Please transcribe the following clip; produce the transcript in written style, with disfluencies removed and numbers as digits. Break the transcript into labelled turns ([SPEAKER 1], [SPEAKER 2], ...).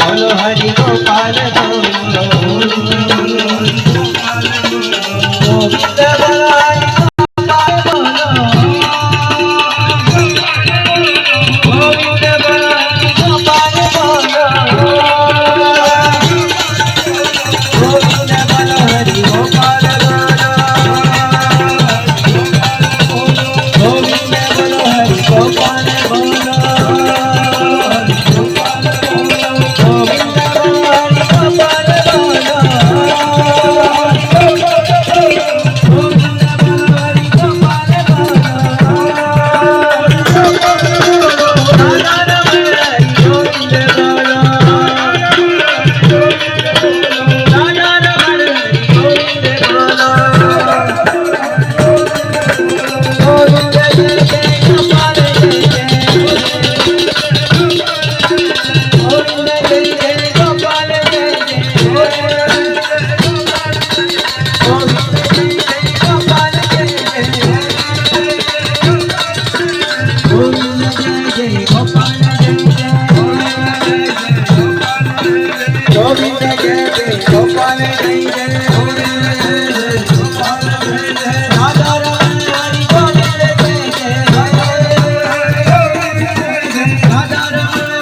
[SPEAKER 1] બોલો હરિ ગોપાલ બોલો ગોવિંદ બોલો હરિ ગોપાલ બોલો ગોવિંદ બોલો હરિ ગોપાલ બોલો ગોવિંદ બોલો હરિ ગોપાલ બોલો ગોવિંદ બોલો હરિ ગોપાલ બોલો Gopal